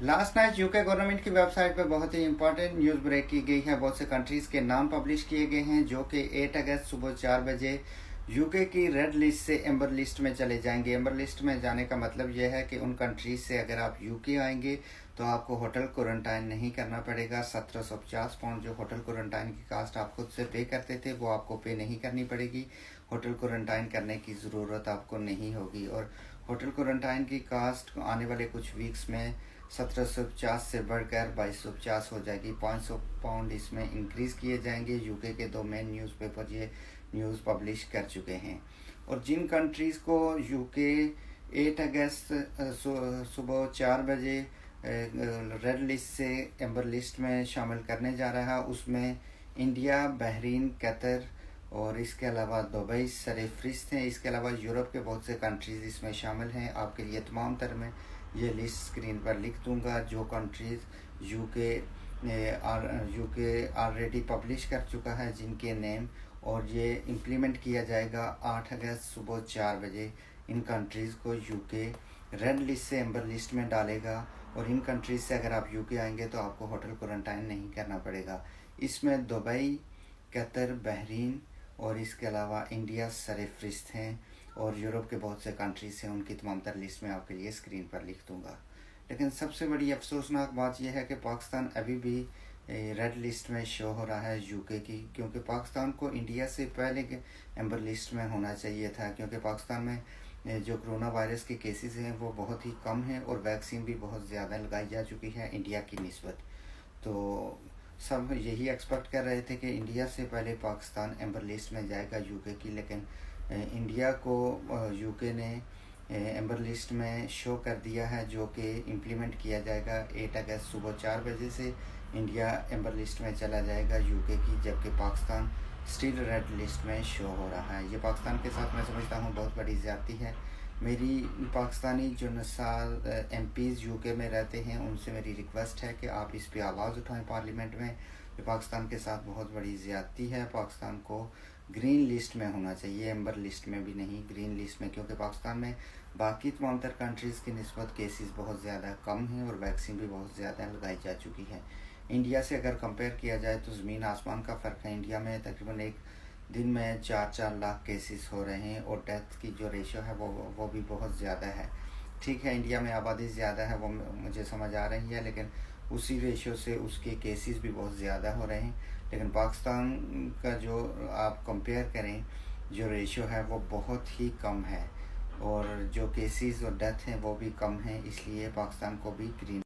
Last night UK government की website पर बहुत ही इंपॉर्टेंट न्यूज़ ब्रेक की गई है। बहुत से कंट्रीज़ के नाम पब्लिश किए गए हैं जो कि 8 अगस्त सुबह 4 बजे यूके की रेड लिस्ट से एम्बर लिस्ट में चले जाएंगे। एम्बर लिस्ट में जाने का मतलब यह है कि उन कंट्रीज से अगर आप यूके आएंगे तो आपको होटल क्वारंटाइन नहीं करना पड़ेगा। 1750 पाउंड जो होटल क्वारंटाइन की कास्ट आप खुद से पे करते थे वो आपको पे नहीं करनी पड़ेगी। होटल क्वारंटाइन करने की ज़रूरत आपको नहीं होगी। और होटल क्वारंटाइन की कास्ट आने वाले कुछ वीक्स में 1750 से बढ़कर 2250 हो जाएगी। 500 पाउंड इसमें इंक्रीज़ किए जाएंगे। यूके के दो मेन न्यूज़पेपर ये न्यूज़ पब्लिश कर चुके हैं। और जिन कंट्रीज़ को यूके 8 अगस्त सुबह 4 बजे रेड लिस्ट से एम्बर लिस्ट में शामिल करने जा रहा है उसमें इंडिया, बहरीन, कतर और इसके अलावा दुबई सरफहरिस्त हैं। इसके अलावा यूरोप के बहुत से कंट्रीज़ इसमें शामिल हैं। आपके लिए तमाम तर में ये लिस्ट स्क्रीन पर लिख दूंगा। जो कंट्रीज़ यूके ऑलरेडी पब्लिश कर चुका है जिनके नेम, और ये इम्प्लीमेंट किया जाएगा 8 अगस्त सुबह 4 बजे। इन कंट्रीज़ को यूके रेड लिस्ट से एम्बर लिस्ट में डालेगा। और इन कंट्रीज़ से अगर आप यूके आएंगे तो आपको होटल क्वारंटाइन नहीं करना पड़ेगा। इसमें दुबई, कतर, बहरीन और इसके अलावा इंडिया सरफहरिस्त हैं। और यूरोप के बहुत से कंट्रीज हैं, उनकी तमाम तर लिस्ट में आपके लिए स्क्रीन पर लिख दूंगा। लेकिन सबसे बड़ी अफसोसनाक बात यह है कि पाकिस्तान अभी भी रेड लिस्ट में शो हो रहा है यूके की, क्योंकि पाकिस्तान को इंडिया से पहले के एम्बर लिस्ट में होना चाहिए था। क्योंकि पाकिस्तान में जो कोरोना वायरस के केसेस हैं वो बहुत ही कम हैं और वैक्सीन भी बहुत ज़्यादा लगाई जा चुकी है इंडिया की निस्बत। तो सब यही एक्सपेक्ट कर रहे थे कि इंडिया से पहले पाकिस्तान एम्बर लिस्ट में जाएगा यूके की, लेकिन इंडिया को यूके ने एम्बर लिस्ट में शो कर दिया है, जो कि इम्प्लीमेंट किया जाएगा 8 अगस्त सुबह 4 बजे से। इंडिया एम्बर लिस्ट में चला जाएगा यूके की, जबकि पाकिस्तान स्टिल रेड लिस्ट में शो हो रहा है। ये पाकिस्तान के साथ मैं समझता हूँ बहुत बड़ी ज़्यादती है। मेरी पाकिस्तानी जो नस्ल MPs यूके में रहते हैं उनसे मेरी रिक्वेस्ट है कि आप इस पर आवाज़ उठाएं पार्लियामेंट में। ये पाकिस्तान के साथ बहुत बड़ी ज़्यादती है। पाकिस्तान को ग्रीन लिस्ट में होना चाहिए, एम्बर लिस्ट में भी नहीं, ग्रीन लिस्ट में, क्योंकि पाकिस्तान में बाकी तमाम तर कंट्रीज़ की निस्बत केसेस बहुत ज़्यादा कम हैं और वैक्सीन भी बहुत ज़्यादा लगाई जा चुकी है। इंडिया से अगर कंपेयर किया जाए तो ज़मीन आसमान का फ़र्क है। इंडिया में तकरीबन एक दिन में 4-4 लाख केसेस हो रहे हैं और डेथ की जो रेशो है वो भी बहुत ज़्यादा है। ठीक है, इंडिया में आबादी ज़्यादा है वो मुझे समझ आ रही है, लेकिन उसी रेशो से उसके केसेस भी बहुत ज़्यादा हो रहे हैं। लेकिन पाकिस्तान का जो आप कंपेयर करें जो रेशो है वो बहुत ही कम है और जो केसेस और डेथ हैं वो भी कम हैं, इसलिए पाकिस्तान को भी ग्रीन